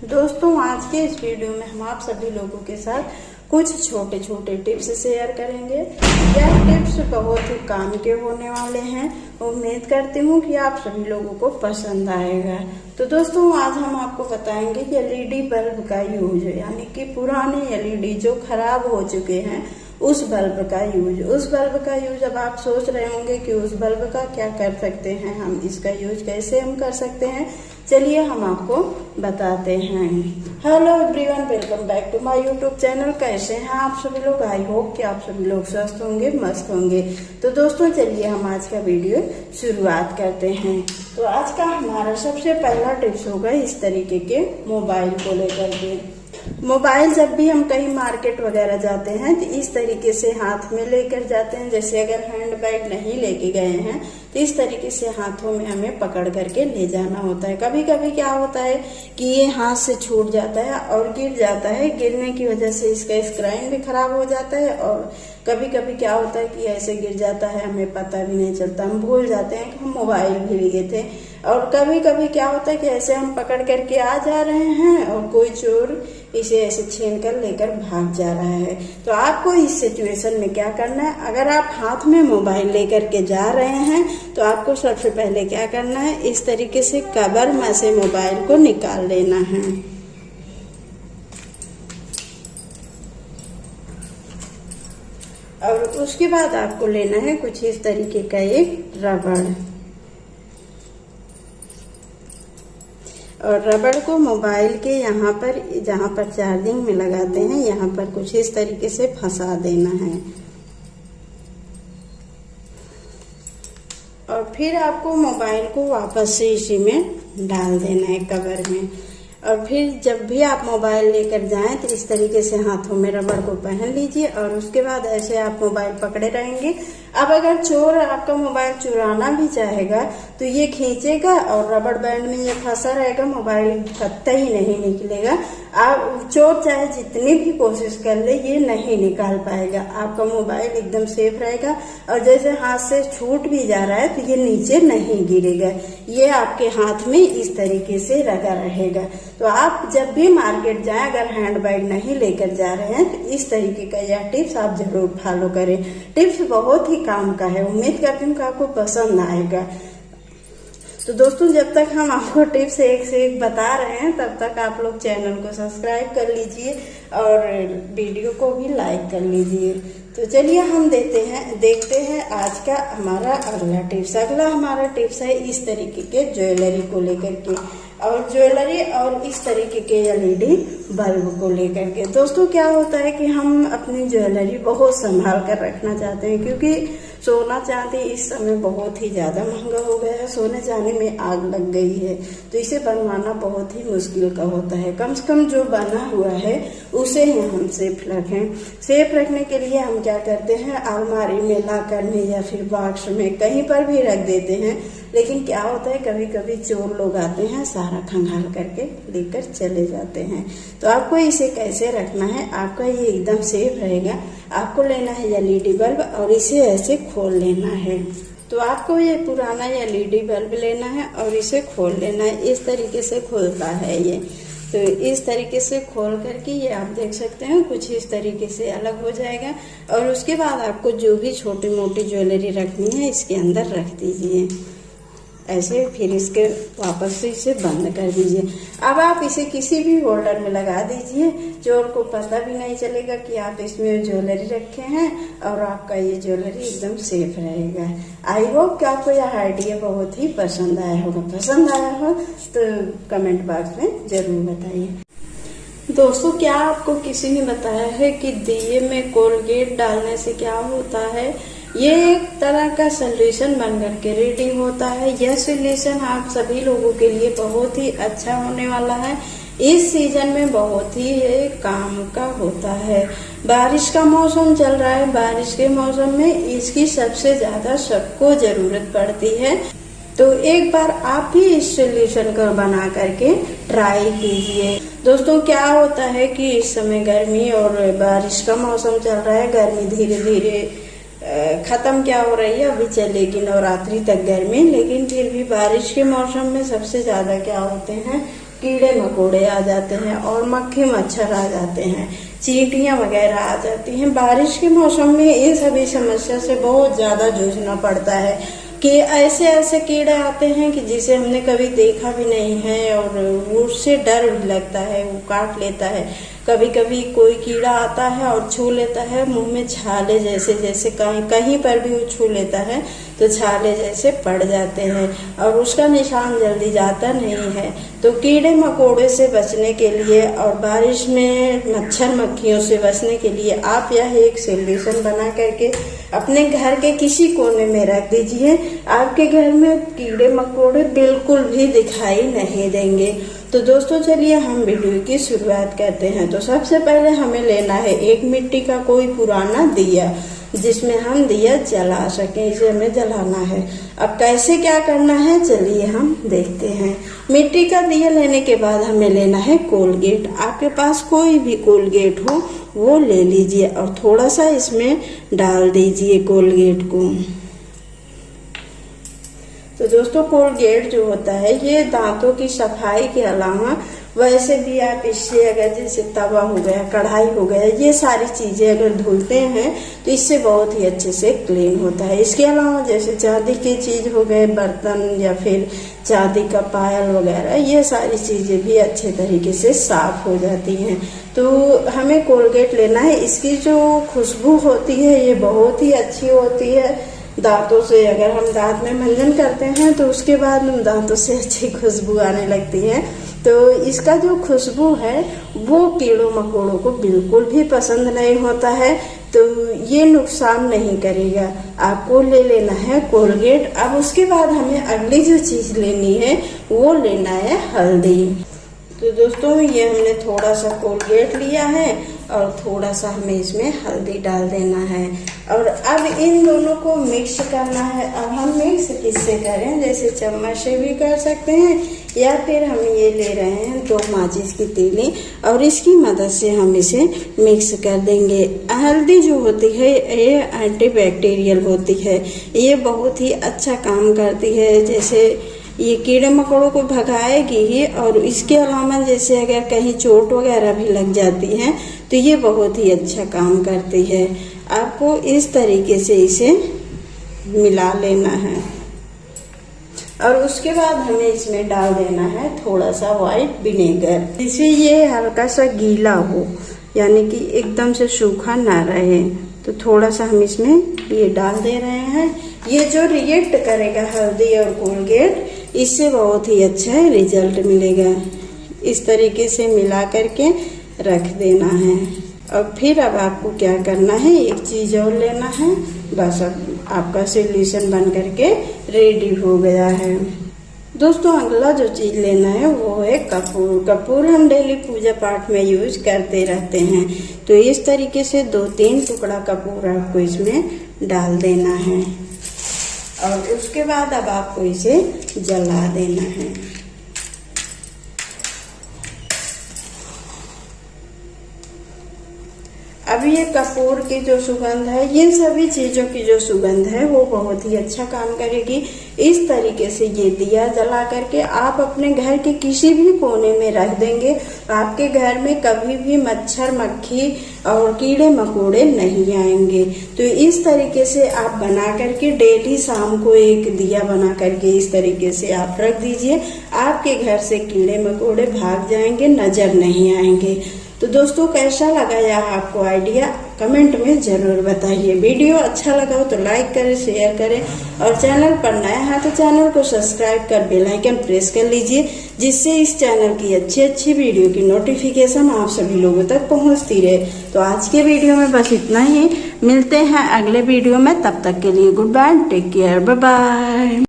दोस्तों, आज के इस वीडियो में हम आप सभी लोगों के साथ कुछ छोटे छोटे टिप्स शेयर करेंगे। यह टिप्स बहुत ही काम के होने वाले हैं। उम्मीद करती हूँ कि आप सभी लोगों को पसंद आएगा। तो दोस्तों, आज हम आपको बताएंगे कि एलईडी बल्ब का यूज, यानी कि पुराने एलईडी जो खराब हो चुके हैं उस बल्ब का यूज। अब आप सोच रहे होंगे कि उस बल्ब का क्या कर सकते हैं, हम इसका यूज कैसे हम कर सकते हैं। चलिए हम आपको बताते हैं। Hello everyone, welcome back to my YouTube channel. कैसे हैं आप सभी लोग? आई होप कि आप सभी लोग स्वस्थ होंगे, मस्त होंगे। तो दोस्तों, चलिए हम आज का वीडियो शुरुआत करते हैं। तो आज का हमारा सबसे पहला टिप्स होगा इस तरीके के मोबाइल को लेकर के। मोबाइल जब भी हम कहीं मार्केट वगैरह जाते हैं तो इस तरीके से हाथ में लेकर जाते हैं। जैसे अगर हैंड बैग नहीं लेके गए हैं तो इस तरीके से हाथों में हमें पकड़ करके ले जाना होता है। कभी कभी क्या होता है कि ये हाथ से छूट जाता है और गिर जाता है। गिरने की वजह से इसका स्क्रीन भी खराब हो जाता है और कभी कभी क्या होता है कि ऐसे गिर जाता है, हमें पता भी नहीं चलता, हम भूल जाते हैं कि हम मोबाइल भी लिए थे। और कभी कभी क्या होता है कि ऐसे हम पकड़ करके आ जा रहे हैं और कोई चोर इसे ऐसे छीन कर लेकर भाग जा रहा है। तो आपको इस सिचुएशन में क्या करना है, अगर आप हाथ में मोबाइल लेकर के जा रहे हैं तो आपको सबसे पहले क्या करना है, इस तरीके से कवर में से मोबाइल को निकाल लेना है। और उसके बाद आपको लेना है कुछ इस तरीके का एक रबड़, और रबड़ को मोबाइल के यहाँ पर, जहाँ पर चार्जिंग में लगाते हैं, यहाँ पर कुछ इस तरीके से फंसा देना है। और फिर आपको मोबाइल को वापस से इसी में डाल देना है कवर में। और फिर जब भी आप मोबाइल लेकर जाएं तो इस तरीके से हाथों में रबड़ को पहन लीजिए और उसके बाद ऐसे आप मोबाइल पकड़े रहेंगे। अब अगर चोर आपका मोबाइल चुराना भी चाहेगा तो ये खींचेगा और रबड़ बैंड में ये फंसा रहेगा, मोबाइल कतई नहीं निकलेगा। आप चोर चाहे जितनी भी कोशिश कर ले, ये नहीं निकाल पाएगा। आपका मोबाइल एकदम सेफ रहेगा और जैसे हाथ से छूट भी जा रहा है तो ये नीचे नहीं गिरेगा, ये आपके हाथ में इस तरीके से लगा रहेगा। तो आप जब भी मार्केट जाएं, अगर हैंड बैग नहीं लेकर जा रहे हैं तो इस तरीके का यह टिप्स आप जरूर फॉलो करें। टिप्स बहुत ही काम का है। उम्मीद करती हूँ कि आपको पसंद आएगा। तो दोस्तों, जब तक हम आपको टिप्स एक से एक बता रहे हैं तब तक आप लोग चैनल को सब्सक्राइब कर लीजिए और वीडियो को भी लाइक कर लीजिए। तो चलिए हम देखते हैं आज का हमारा अगला टिप्स। अगला हमारा टिप्स है इस तरीके के ज्वेलरी को लेकर के, और ज्वेलरी और इस तरीके के एलईडी बल्ब को लेकर के। दोस्तों, क्या होता है कि हम अपनी ज्वेलरी बहुत संभाल कर रखना चाहते हैं, क्योंकि सोना चांदी इस समय बहुत ही ज्यादा महंगा हो गया है। सोने चांदी में आग लग गई है, तो इसे बनवाना बहुत ही मुश्किल का होता है। कम से कम जो बना हुआ है उसे ही हम सेफ रखें। सेफ रखने के लिए हम क्या करते हैं, अलमारी में, लॉकर में या फिर बॉक्स में कहीं पर भी रख देते हैं। लेकिन क्या होता है, कभी कभी चोर लोग आते हैं, सारा खंगाल करके लेकर चले जाते हैं। तो आपको इसे कैसे रखना है, आपका ये एकदम सेफ रहेगा। आपको लेना है एलईडी बल्ब और इसे ऐसे खोल लेना है। तो आपको ये पुराना एलईडी बल्ब लेना है और इसे खोल लेना है। इस तरीके से खुलता है ये। तो इस तरीके से खोल करके ये आप देख सकते हैं कुछ इस तरीके से अलग हो जाएगा। और उसके बाद आपको जो भी छोटी मोटी ज्वेलरी रखनी है इसके अंदर रख दीजिए ऐसे। फिर इसके वापस से इसे बंद कर दीजिए। अब आप इसे किसी भी होल्डर में लगा दीजिए, चोर को पता भी नहीं चलेगा कि आप इसमें ज्वेलरी रखे हैं और आपका ये ज्वेलरी एकदम सेफ रहेगा। आई होप कि आपको यह आइडिया बहुत ही पसंद आया होगा। पसंद आया हो तो कमेंट बॉक्स में जरूर बताइए। दोस्तों, क्या आपको किसी ने बताया है कि दिए में कोलगेट डालने से क्या होता है? ये एक तरह का सोल्यूशन बन करके रेडी होता है। यह सोल्यूशन आप सभी लोगों के लिए बहुत ही अच्छा होने वाला है। इस सीजन में बहुत ही काम का होता है। बारिश का मौसम चल रहा है, बारिश के मौसम में इसकी सबसे ज्यादा सबको जरूरत पड़ती है। तो एक बार आप भी इस सोल्यूशन को बना करके ट्राई कीजिए। दोस्तों, क्या होता है कि इस समय गर्मी और बारिश का मौसम चल रहा है। गर्मी धीरे धीरे खत्म क्या हो रही है, अभी चलेगी नवरात्रि तक गर्मी, लेकिन फिर भी बारिश के मौसम में सबसे ज्यादा क्या होते हैं कीड़े मकोड़े आ जाते हैं और मक्खी मच्छर आ जाते हैं, चींटियां वगैरह आ जाती हैं। बारिश के मौसम में ये सभी समस्या से बहुत ज़्यादा जूझना पड़ता है कि ऐसे ऐसे कीड़े आते हैं कि जिसे हमने कभी देखा भी नहीं है और उससे डर भी लगता है, वो काट लेता है। कभी कभी कोई कीड़ा आता है और छू लेता है, मुंह में छाले जैसे जैसे कहीं पर भी वो छू लेता है तो छाले जैसे पड़ जाते हैं और उसका निशान जल्दी जाता नहीं है। तो कीड़े मकोड़े से बचने के लिए और बारिश में मच्छर मक्खियों से बचने के लिए आप यह एक सोल्यूशन बना करके अपने घर के किसी कोने में रख दीजिए। आपके घर में कीड़े मकोड़े बिल्कुल भी दिखाई नहीं देंगे। तो दोस्तों चलिए हम वीडियो की शुरुआत करते हैं। तो सबसे पहले हमें लेना है एक मिट्टी का कोई पुराना दिया जिसमें हम दिया जला सकें, इसे हमें जलाना है। अब कैसे क्या करना है चलिए हम देखते हैं। मिट्टी का दिया लेने के बाद हमें लेना है कोलगेट। आपके पास कोई भी कोलगेट हो वो ले लीजिए और थोड़ा सा इसमें डाल दीजिए कोलगेट को। तो दोस्तों कोलगेट जो होता है ये दांतों की सफाई के अलावा वैसे भी आप इससे अगर जैसे तवा हो गया, कढ़ाई हो गया, ये सारी चीजें अगर धुलते हैं तो इससे बहुत ही अच्छे से क्लीन होता है। इसके अलावा जैसे चांदी की चीज हो गए, बर्तन या फिर चांदी का पायल वगैरह, ये सारी चीजें भी अच्छे तरीके से साफ हो जाती हैं। तो हमें कोलगेट लेना है। इसकी जो खुशबू होती है ये बहुत ही अच्छी होती है। दांतों से अगर हम दांत में मंजन करते हैं तो उसके बाद हम दांतों से अच्छी खुशबू आने लगती है। तो इसका जो खुशबू है वो कीड़ों मकोड़ों को बिल्कुल भी पसंद नहीं होता है, तो ये नुकसान नहीं करेगा। आपको ले लेना है कोलगेट। अब उसके बाद हमें अगली जो चीज लेनी है वो लेना है हल्दी। तो दोस्तों ये हमने थोड़ा सा कोलगेट लिया है और थोड़ा सा हमें इसमें हल्दी डाल देना है और अब इन दोनों को मिक्स करना है। अब हम मिक्स किससे करें, जैसे चम्मच से भी कर सकते हैं या फिर हम ये ले रहे हैं 2 माचिस की तीली और इसकी मदद से हम इसे मिक्स कर देंगे। हल्दी जो होती है ये एंटीबैक्टीरियल होती है, ये बहुत ही अच्छा काम करती है। जैसे ये कीड़े मकोड़ों को भगाएगी ही और इसके अलावा जैसे अगर कहीं चोट वगैरह भी लग जाती है तो ये बहुत ही अच्छा काम करती है। आपको इस तरीके से इसे मिला लेना है और उसके बाद हमें इसमें डाल देना है थोड़ा सा व्हाइट विनेगर, जिससे ये हल्का सा गीला हो, यानी कि एकदम से सूखा ना रहे। तो थोड़ा सा हम इसमें ये डाल दे रहे हैं। ये जो रिएक्ट करेगा हल्दी और कोलगेट, इससे बहुत ही अच्छा रिजल्ट मिलेगा। इस तरीके से मिला करके रख देना है। और फिर अब आपको क्या करना है, एक चीज और लेना है। बस अब आपका सोल्यूशन बन करके रेडी हो गया है। दोस्तों अगला जो चीज लेना है वो है कपूर। कपूर हम डेली पूजा पाठ में यूज करते रहते हैं। तो इस तरीके से 2-3 टुकड़ा कपूर आपको इसमें डाल देना है और उसके बाद अब आपको इसे जला देना है। अब ये कपूर की जो सुगंध है, ये सभी चीजों की जो सुगंध है वो बहुत ही अच्छा काम करेगी। इस तरीके से ये दिया जला करके आप अपने घर के किसी भी कोने में रख देंगे, आपके घर में कभी भी मच्छर मक्खी और कीड़े मकोड़े नहीं आएंगे। तो इस तरीके से आप बना करके डेली शाम को एक दिया बना करके इस तरीके से आप रख दीजिए। आपके घर से कीड़े मकोड़े भाग जाएंगे, नजर नहीं आएंगे। तो दोस्तों कैसा लगा यह आपको आइडिया कमेंट में जरूर बताइए। वीडियो अच्छा लगा हो तो लाइक करें, शेयर करें और चैनल पर नया है तो चैनल को सब्सक्राइब कर बेल आइकन प्रेस कर लीजिए, जिससे इस चैनल की अच्छी वीडियो की नोटिफिकेशन आप सभी लोगों तक पहुंचती रहे। तो आज के वीडियो में बस इतना ही। मिलते हैं अगले वीडियो में, तब तक के लिए goodbye, take care, bye bye.